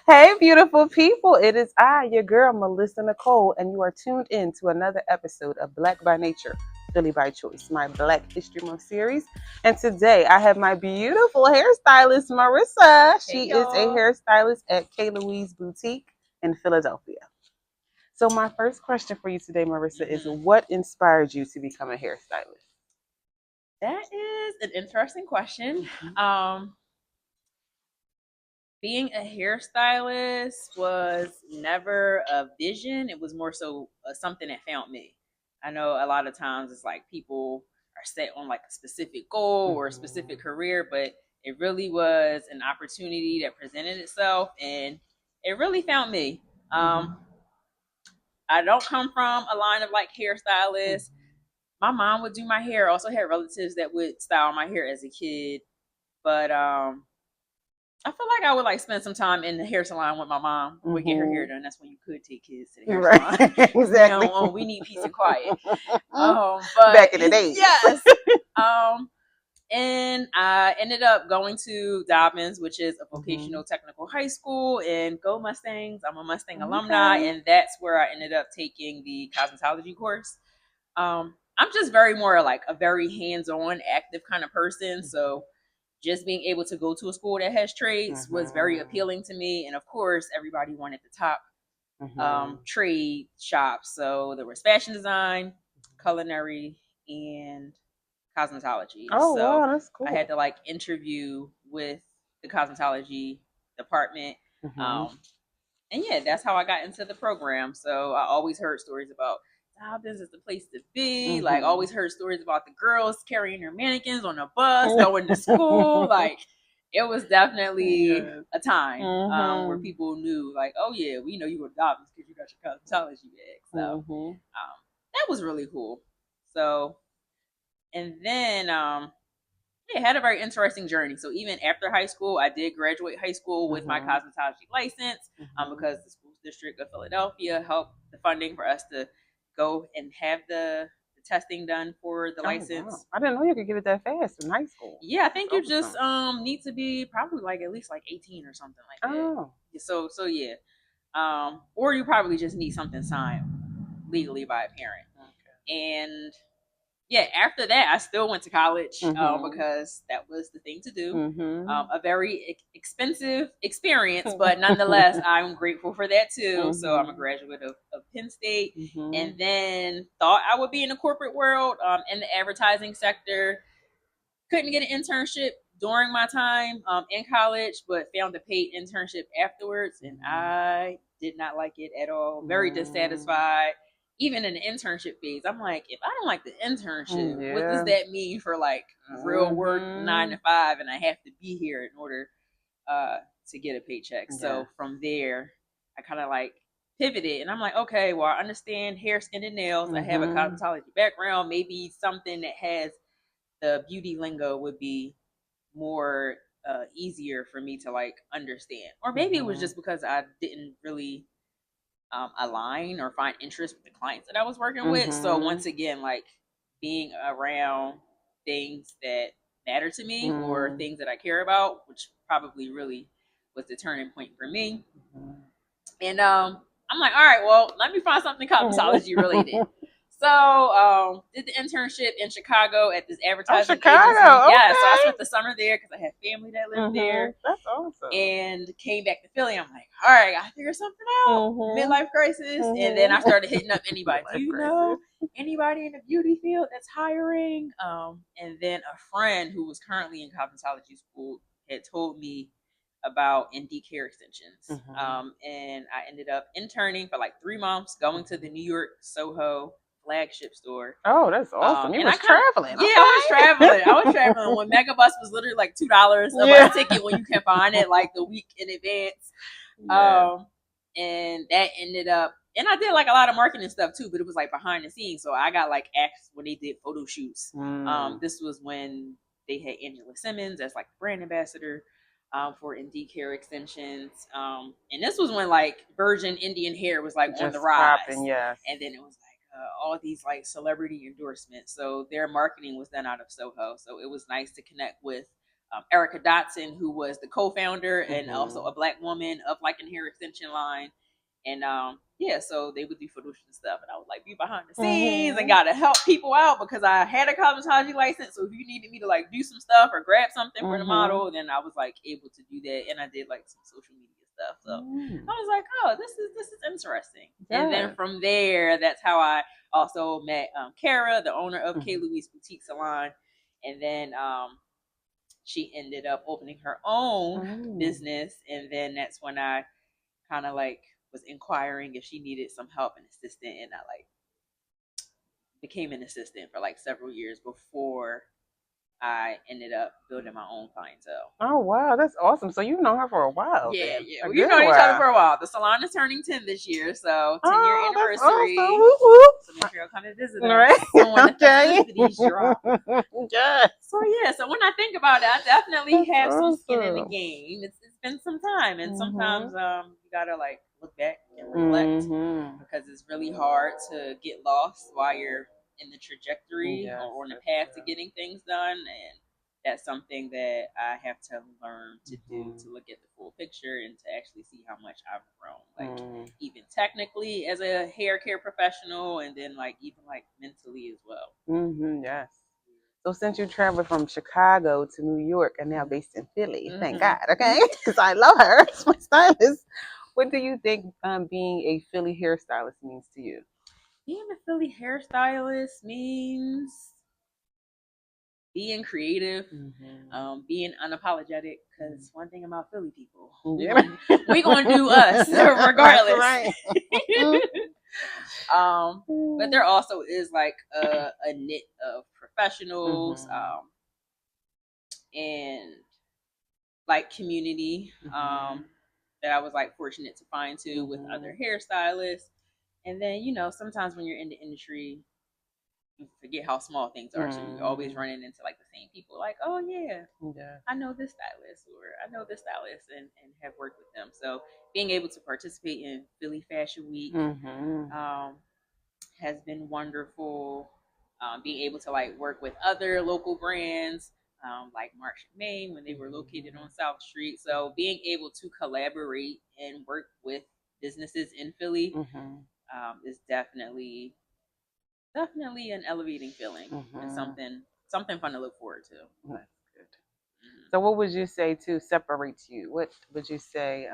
Hey, beautiful people. It is I, your girl, Melissa Nicole, and you are tuned in to another episode of Black by Nature, Philly by Choice, my Black History Month series. And today I have my beautiful hairstylist, Marisa. Hey She is a y'all. hairstylist at Louise Boutique in Philadelphia. So, my first question for you today, Marisa, is what inspired you to become a hairstylist? That is an interesting question. Um, Being a hairstylist was never a vision. It was more so something that found me. I know a lot of times it's like people are set on like a specific goal or a specific career, but it really was an opportunity that presented itself and it really found me. I don't come from a line of like hairstylists. My mom would do my hair. I also had relatives that would style my hair as a kid. But I feel like I would like spend some time in the hair salon with my mom. Would get her hair done. That's when you could take kids to the hair salon. Exactly. We need peace and quiet. But back in the day. Yes. And I ended up going to Dobbins, which is a vocational technical high school, and go Mustangs. I'm a Mustang alumni, and that's where I ended up taking the cosmetology course. I'm just very more like a very hands-on, active kind of person. So just being able to go to a school that has trades was very appealing to me. And of course, everybody wanted the top trade shops. So there was fashion design, culinary, and cosmetology. Oh, so wow, that's cool. I had to like interview with the cosmetology department. And yeah, that's how I got into the program. So I always heard stories about Dobbins is the place to be. Like always heard stories about the girls carrying their mannequins on a bus, going to school. Like it was definitely a time where people knew, like, oh yeah, we know you go to Dobbins because you got your cosmetology bag. So that was really cool. So and then yeah, had a very interesting journey. So even after high school, I did graduate high school with my cosmetology license because the school district of Philadelphia helped the funding for us to go and have the testing done for the license. Wow. I didn't know you could get it that fast in high school. Yeah, I think you just need to be probably like at least like 18 or something like that. Oh. So yeah. Or you probably just need something signed legally by a parent. Okay. And yeah, after that, I still went to college because that was the thing to do. A very expensive experience, but nonetheless, I'm grateful for that too. So I'm a graduate of Penn State, and then thought I would be in the corporate world, in the advertising sector. Couldn't get an internship during my time in college, but found a paid internship afterwards, and I did not like it at all. Very dissatisfied. Even in the internship phase, I'm like, if I don't like the internship, what does that mean for like real work 9 to 5, and I have to be here in order to get a paycheck? So from there, I kind of like pivoted, and I'm like, okay, well, I understand hair, skin, and nails. I have a cosmetology background. Maybe something that has the beauty lingo would be more easier for me to like understand. Or maybe it was just because I didn't really align or find interest with the clients that I was working with. So once again, like being around things that matter to me or things that I care about, which probably really was the turning point for me. And I'm like, all right, well, let me find something cosmetology related. So did the internship in Chicago at this advertising agency. Okay. Yeah, so I spent the summer there because I had family that lived there. That's awesome. And came back to Philly. I'm like, all right, I gotta figure something out. Midlife crisis. And then I started hitting up anybody. Do you know anybody in the beauty field that's hiring? And then a friend who was currently in cosmetology school had told me about Indie Hair Extensions. And I ended up interning for like 3 months, going to the New York Soho flagship store. Oh, that's awesome. You was traveling. Yeah, I was traveling when Megabus was literally like $2 a bus ticket when you can find it like the week in advance. And that ended up, and I did like a lot of marketing stuff too, but it was like behind the scenes. So I got like asked when they did photo shoots. This was when they had Angela Simmons as like brand ambassador for Indie Hair Extensions. And this was when like virgin Indian hair was like on the rise. And then it was all these like celebrity endorsements. So their marketing was done out of Soho. So it was nice to connect with Erica Dotson, who was the co-founder and also a Black woman of like an hair extension line. And yeah, so they would do photo shoots and stuff, and I would like be behind the scenes and gotta help people out because I had a cosmetology license. So if you needed me to like do some stuff or grab something for the model, then I was like able to do that, and I did like some social media stuff. So I was like, oh, this is interesting. And then from there, that's how I also met Kara, the owner of Louise Boutique Salon, and then she ended up opening her own business, and then that's when I kind of like was inquiring if she needed some help and assistant, and I like became an assistant for like several years before I ended up building my own clientele. Oh wow, that's awesome! So you've known her for a while. Yeah, then. Yeah. Well, you've known each other for a while. The salon is turning 10 this year, so 10-year anniversary. Awesome. So make sure you'll come and visit us. Right. So when the festivities drop. Yes. So yeah, so when I think about it, I definitely have some skin in the game. It's been some time, and sometimes you gotta like look back and reflect because it's really hard to get lost while you're in the trajectory or on the path to getting things done, and that's something that I have to learn to do, to look at the full picture and to actually see how much I've grown, like even technically as a hair care professional, and then like even like mentally as well. Yes. So since you traveled from Chicago to New York and now based in Philly, thank God, okay? Because I love her. It's my stylist. What do you think being a Philly hairstylist means to you? Being a Philly hairstylist means being creative, being unapologetic. Because one thing about Philly people, we gonna do us regardless. Right. But there also is like a knit of professionals, and like community that I was like fortunate to find too with other hairstylists. And then, you know, sometimes when you're in the industry, you forget how small things are. So you're always running into like the same people, like, oh yeah, I know this stylist, or I know this stylist, and have worked with them. So being able to participate in Philly Fashion Week has been wonderful. Being able to like work with other local brands, like Marsh and Main when they were located on South Street. So being able to collaborate and work with businesses in Philly is definitely an elevating feeling and something fun to look forward to. That's good. So what would you say to separates you? What would you say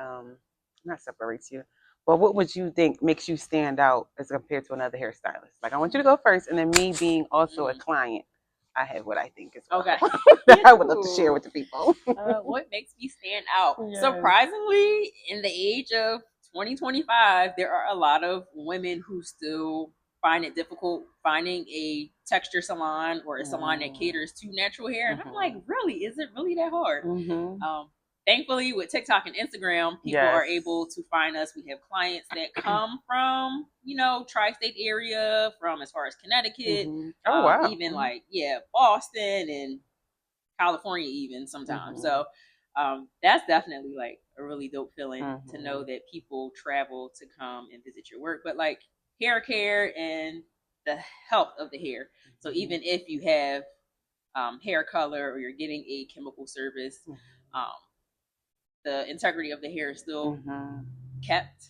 not separates you, but what would you think makes you stand out as compared to another hairstylist? Like I want you to go first, and then me being also a client, I have what I think is well. Okay. That I would love to share with the people. What makes me stand out? Yes. Surprisingly, in the age of 2025, there are a lot of women who still find it difficult finding a texture salon or a salon that caters to natural hair. And I'm like, really? Is it really that hard? Thankfully, with TikTok and Instagram, people are able to find us. We have clients that come from, you know, tri-state area, from as far as Connecticut, even like, Boston and California even sometimes. So that's definitely like a really dope feeling to know that people travel to come and visit your work. But like hair care and the health of the hair. So even if you have hair color or you're getting a chemical service, the integrity of the hair is still kept.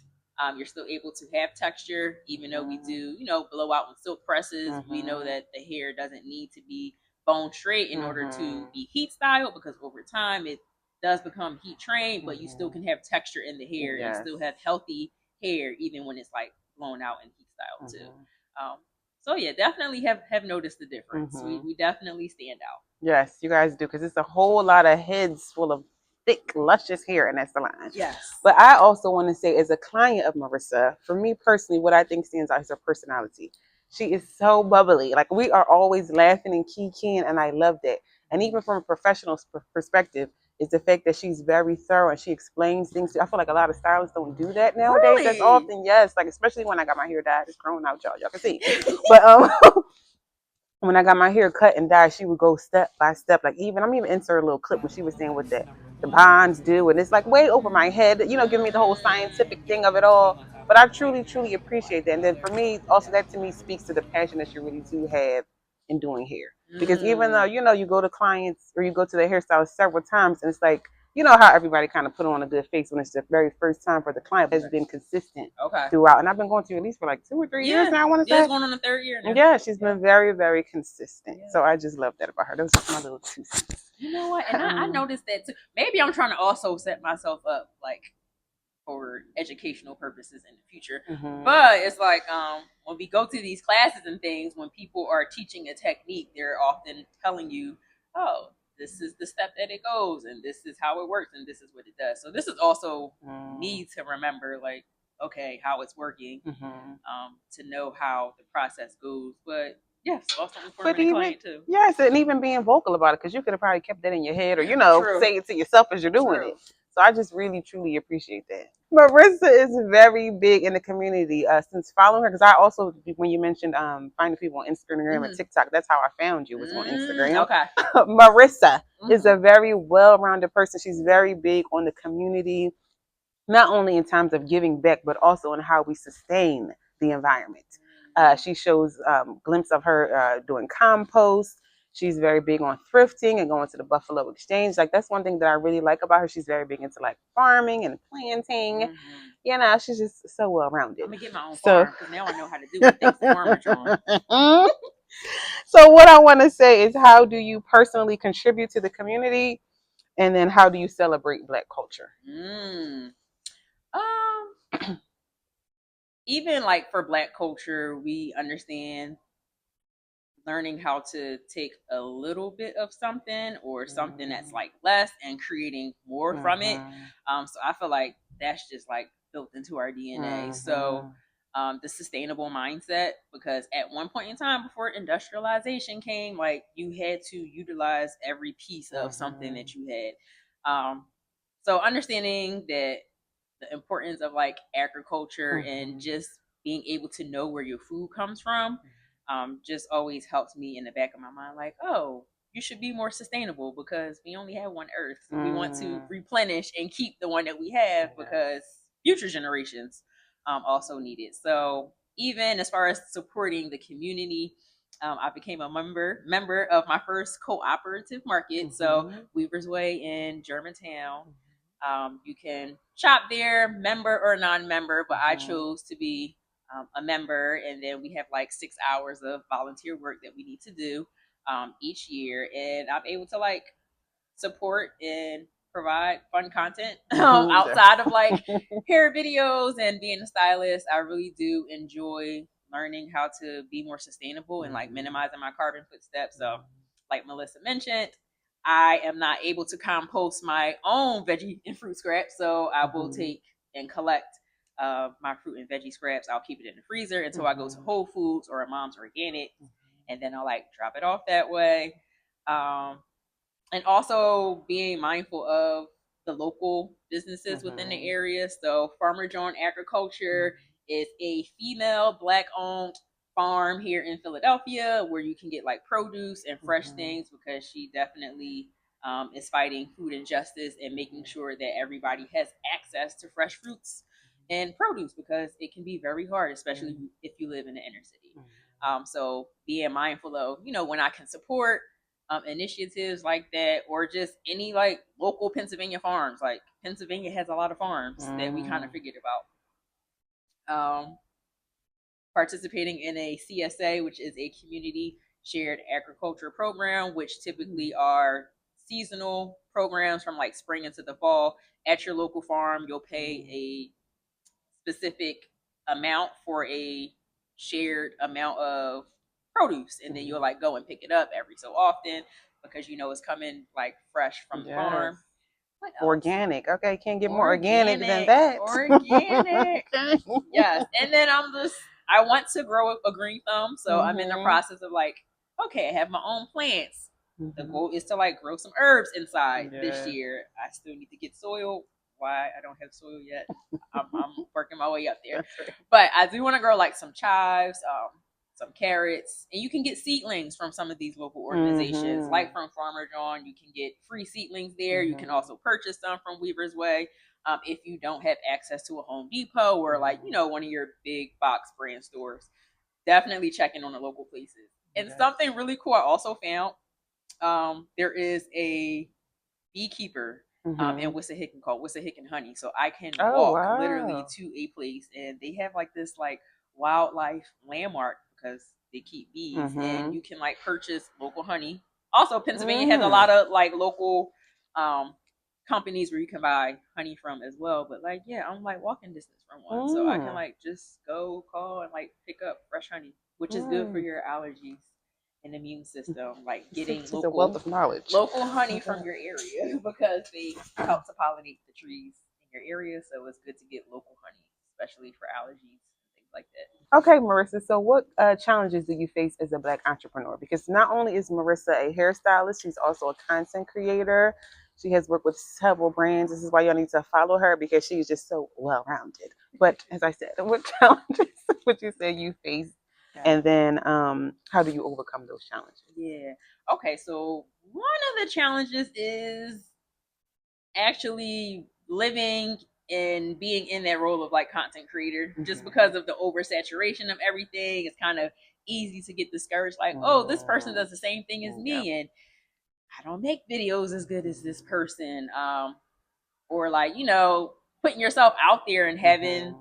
You're still able to have texture, even though we do, you know, blow out with silk presses. We know that the hair doesn't need to be bone straight in order to be heat styled, because over time it does become heat trained, but you still can have texture in the hair and still have healthy hair, even when it's like blown out and heat styled too. So yeah, definitely have noticed the difference. We definitely stand out. Yes, you guys do, because it's a whole lot of heads full of thick, luscious hair in that salon. Yes. But I also want to say, as a client of Marisa, for me personally, what I think stands out is her personality. She is so bubbly. Like, we are always laughing and kikiing, and I love that. And even from a professional perspective, is the fact that she's very thorough and she explains things. I feel like a lot of stylists don't do that nowadays. Really? That's often, yes. Like, especially when I got my hair dyed. It's grown out, y'all. Y'all can see. But when I got my hair cut and dyed, she would go step by step. Like, even I'm even insert a little clip when she was saying what the bonds do, and it's like way over my head, you know, giving me the whole scientific thing of it all. But I truly, truly appreciate that. And then for me, also, that to me speaks to the passion that you really do have in doing hair. Because even though, you go to clients or you go to the hairstylist several times and it's like, you know how everybody kind of put on a good face when it's the very first time for the client, but has been consistent throughout. And I've been going to you at least for like 2 or 3 years now, I want to say. Yeah, it's going on the 3rd year now. Yeah, she's been very, very consistent. Yeah. So I just love that about her. That was just my little 2 cents. You know what? And I noticed that too. Maybe I'm trying to also set myself up like for educational purposes in the future. But it's like when we go to these classes and things, when people are teaching a technique, they're often telling you, oh, this is the step that it goes and this is how it works and this is what it does. So this is also me to remember, like, okay, how it's working, to know how the process goes. But yes, also informing the client too. Yes, and even being vocal about it, because you could have probably kept that in your head or, say it to yourself as you're doing it. So I just really, truly appreciate that. Marisa is very big in the community since following her, because I also, when you mentioned finding people on Instagram and TikTok, that's how I found you, was on Instagram. Okay. Marisa is a very well-rounded person. She's very big on the community, not only in terms of giving back, but also in how we sustain the environment. She shows glimpse of her doing compost. She's very big on thrifting and going to the Buffalo Exchange. Like, that's one thing that I really like about her. She's very big into like farming and planting. She's just so well rounded. I'm gonna get my own farm because now I know how to do it. Thanks to Farmer John. So what I want to say is, how do you personally contribute to the community, and then how do you celebrate Black culture? Even like for Black culture, we understand learning how to take a little bit of something or something that's like less and creating more from it. So I feel like that's just like built into our DNA. So the sustainable mindset, because at one point in time before industrialization came, like you had to utilize every piece of something that you had. So understanding that the importance of like agriculture and just being able to know where your food comes from just always helps me in the back of my mind, like, oh, you should be more sustainable because we only have one earth. So we want to replenish and keep the one that we have because future generations also need it. So even as far as supporting the community, I became a member of my first cooperative market. So Weaver's Way in Germantown. You can shop there, member or non-member, but I chose to be a member, and then we have like 6 hours of volunteer work that we need to do each year, and I'm able to like support and provide fun content outside of like hair videos and being a stylist. I really do enjoy learning how to be more sustainable and like minimizing my carbon footsteps. So like Melissa mentioned, I am not able to compost my own veggie and fruit scraps, so I will take and collect my fruit and veggie scraps. I'll keep it in the freezer until I go to Whole Foods or a Mom's Organic, and then I'll like drop it off that way. And also being mindful of the local businesses within the area. So Farmer John Agriculture is a female Black-owned farm here in Philadelphia where you can get like produce and fresh things, because she definitely is fighting food injustice and making sure that everybody has access to fresh fruits and produce, because it can be very hard, especially if you live in the inner city. So being mindful of, when I can support initiatives like that, or just any like local Pennsylvania farms. Like Pennsylvania has a lot of farms that we kind of figured about. Participating in a CSA, which is a community shared agriculture program, which typically are seasonal programs from like spring into the fall. At your local farm, you'll pay a specific amount for a shared amount of produce, and then you'll like go and pick it up every so often because it's coming like fresh from the farm. Organic. Okay, can't get more organic than that. Organic. Yes. And then I want to grow a green thumb, so I'm in the process of like, okay, I have my own plants. The goal is to like grow some herbs inside this year. I still need to get soil. Why I don't have soil yet? I'm working my way up there. But I do want to grow like some chives, some carrots, and you can get seedlings from some of these local organizations, like from Farmer John. You can get free seedlings there. You can also purchase some from Weaver's Way. If you don't have access to a Home Depot or like one of your big box brand stores, definitely check in on the local places. And something really cool I also found, there is a beekeeper in Wissahickon called Wissahickon Honey. So I can walk literally to a place, and they have like this like wildlife landmark because they keep bees, and you can like purchase local honey. Also, Pennsylvania has a lot of like local companies where you can buy honey from as well. But like, yeah, I'm like walking distance from one, so I can like just go call and like pick up fresh honey, which is good for your allergies and immune system. Like getting local, a wealth of knowledge. Local honey from your area because they help to pollinate the trees in your area. So it's good to get local honey, especially for allergies and things like that. Okay, Marisa. So, what challenges do you face as a Black entrepreneur? Because not only is Marisa a hairstylist, she's also a content creator. She has worked with several brands. This is why y'all need to follow her because she's just so well rounded. But as I said, what challenges would you say you face? And then how do you overcome those challenges? Yeah. Okay. So one of the challenges is actually living and being in that role of like content creator, just because of the oversaturation of everything. It's kind of easy to get discouraged, like, oh, this person does the same thing as me, and I don't make videos as good as this person. Or like, putting yourself out there and having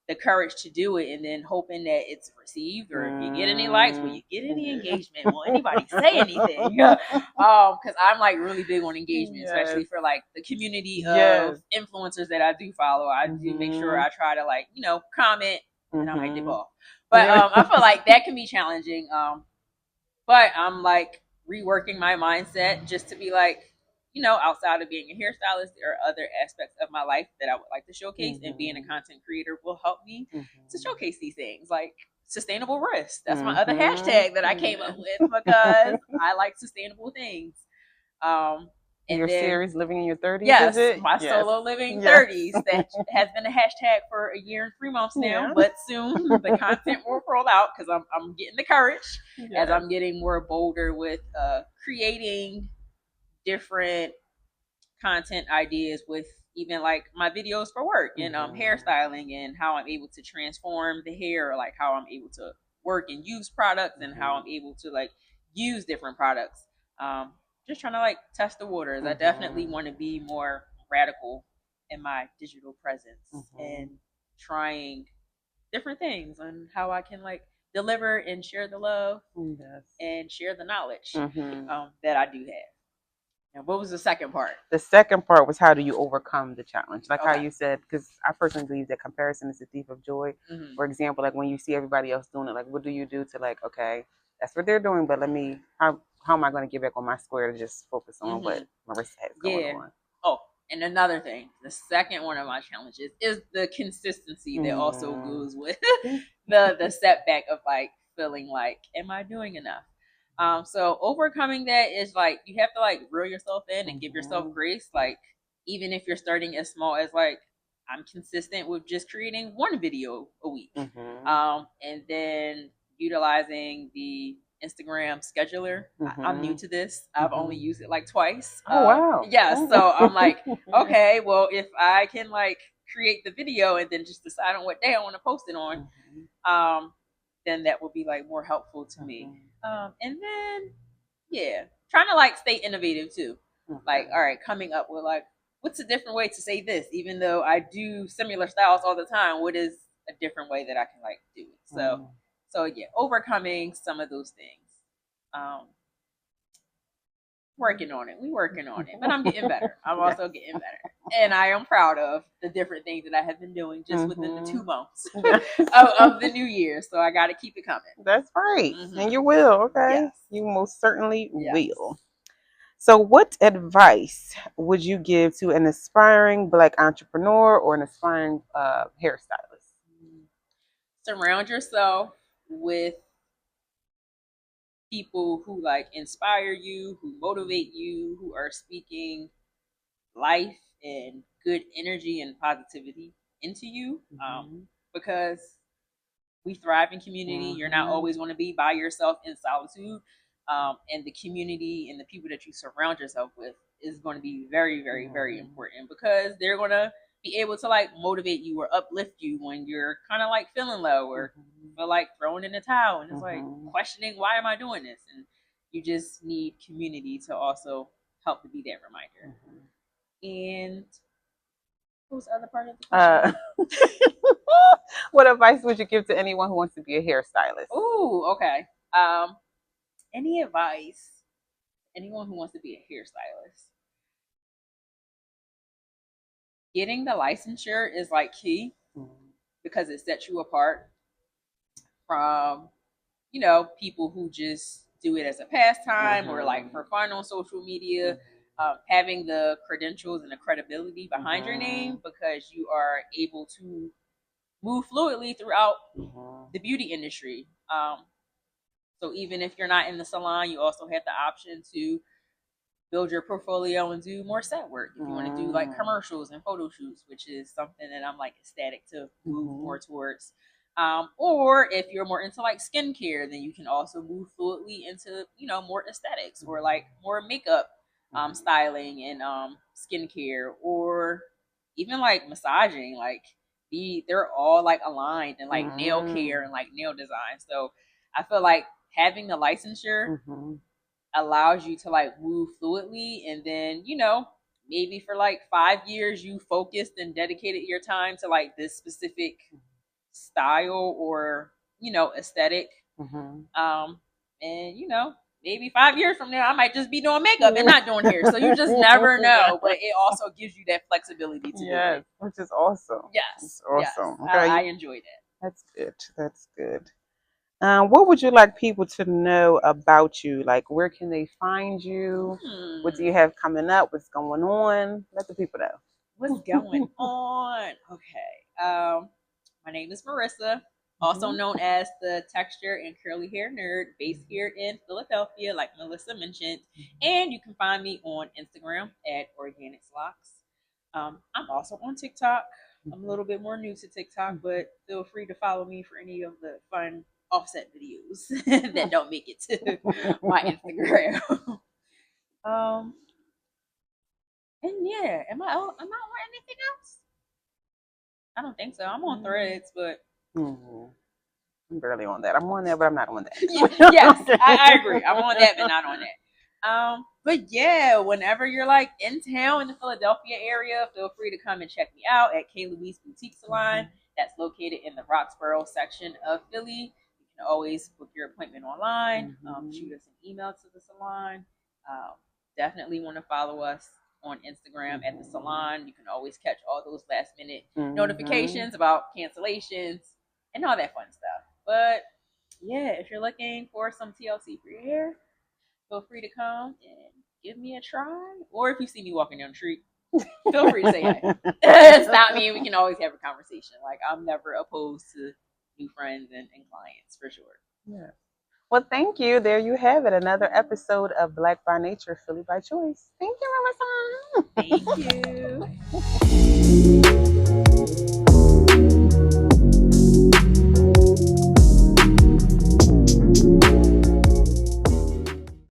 the courage to do it, and then hoping that it's received, or if you get any likes, will you get any engagement, will anybody say anything? Because I'm like really big on engagement, especially for like the community of influencers that I do follow. I do make sure I try to like comment, and I might dip off, but I feel like that can be challenging. But I'm like reworking my mindset just to be like, outside of being a hairstylist, there are other aspects of my life that I would like to showcase, and being a content creator will help me to showcase these things, like sustainable risk. That's my other hashtag that I came up with because I like sustainable things. And your series, Living in Your 30s, yes, is it? my solo Living 30s, that has been a hashtag for a year and 3 months now, but soon the content will roll out because I'm getting the courage as I'm getting more bolder with creating different content ideas with even like my videos for work and hairstyling, and how I'm able to transform the hair, like how I'm able to work and use products, and how I'm able to like use different products. Just trying to like test the waters. I definitely want to be more radical in my digital presence and trying different things on how I can like deliver and share the love and share the knowledge that I do have. And what was the second part? The second part was, how do you overcome the challenge? Like how you said, because I personally believe that comparison is the thief of joy. For example, like when you see everybody else doing it, like what do you do to like, okay, that's what they're doing, but how am I going to get back on my square to just focus on what Marisa has going on? Oh, and another thing, the second one of my challenges is the consistency that also goes with the setback of like feeling like, am I doing enough? So overcoming that is like, you have to like reel yourself in and give yourself grace. Like, even if you're starting as small as like, I'm consistent with just creating one video a week. And then utilizing the Instagram scheduler. I'm new to this. I've only used it like twice. Oh, wow. Yeah. So I'm like, okay, well, if I can like create the video and then just decide on what day I want to post it on, then that will be like more helpful to me. And then, trying to like stay innovative too. Like, all right, coming up with like, what's a different way to say this? Even though I do similar styles all the time, what is a different way that I can like do it? So yeah, overcoming some of those things. Working on it. We working on it, but I'm getting better. I'm also getting better, and I am proud of the different things that I have been doing just within the 2 months of the new year. So I got to keep it coming. That's right, and you will. Okay, you most certainly will. So, what advice would you give to an aspiring Black entrepreneur or an aspiring hairstylist? Surround yourself with people who like inspire you, who motivate you, who are speaking life and good energy and positivity into you, because we thrive in community. You're not always going to be by yourself in solitude, and the community and the people that you surround yourself with is going to be very, very, very important, because they're going to be able to like motivate you or uplift you when you're kind of like feeling low or feel like throwing in the towel and it's like questioning, why am I doing this? And you just need community to also help to be that reminder. And what was the other part of the question? What advice would you give to anyone who wants to be a hairstylist? Ooh, okay. Any advice? Anyone who wants to be a hairstylist. Getting the licensure is like key because it sets you apart from, you know, people who just do it as a pastime or like for fun on social media. Having the credentials and the credibility behind your name because you are able to move fluidly throughout the beauty industry. So even if you're not in the salon, you also have the option to build your portfolio and do more set work if you want to do like commercials and photo shoots, which is something that I'm like ecstatic to move more towards. Or if you're more into like skincare, then you can also move fluidly into, you know, more aesthetics or like more makeup styling and skincare, or even like massaging. Like they're all like aligned and like nail care and like nail design. So I feel like having the licensure allows you to like move fluidly, and then, you know, maybe for like 5 years you focused and dedicated your time to like this specific style or, you know, aesthetic. And you know, maybe 5 years from now I might just be doing makeup and not doing hair, so you just never know. But it also gives you that flexibility to do it, which is awesome. Yes, it's awesome. Yes. I enjoyed it. That's good. That's good. What would you like people to know about you? Like, where can they find you? What do you have coming up? What's going on? Let the people know. What's going on? Okay. My name is Marisa, also known as the Texture and Curly Hair Nerd, based here in Philadelphia, like Melissa mentioned. And you can find me on Instagram at Organics Locks. I'm also on TikTok. I'm a little bit more new to TikTok, but feel free to follow me for any of the fun offset videos that don't make it to my Instagram. And yeah, am I on anything else? I don't think so. I'm on Threads, but I'm barely on that. I'm on there, but I'm not on that. Yes, I agree. I'm on that, but not on that. But yeah, whenever you're like in town in the Philadelphia area, feel free to come and check me out at Louise Boutique Salon. That's located in the Roxborough section of Philly. You can always book your appointment online. Shoot us an email to the salon. Definitely want to follow us on Instagram at the salon. You can always catch all those last minute notifications about cancellations and all that fun stuff. But yeah, if you're looking for some TLC for your hair, feel free to come and give me a try. Or if you see me walking down the street, feel free to say hey. Stop me and we can always have a conversation. Like, I'm never opposed to new friends and clients, for sure. Yeah. Well, thank you. There you have it. Another episode of Black by Nature, Philly by Choice. Thank you, Marisa. Thank you.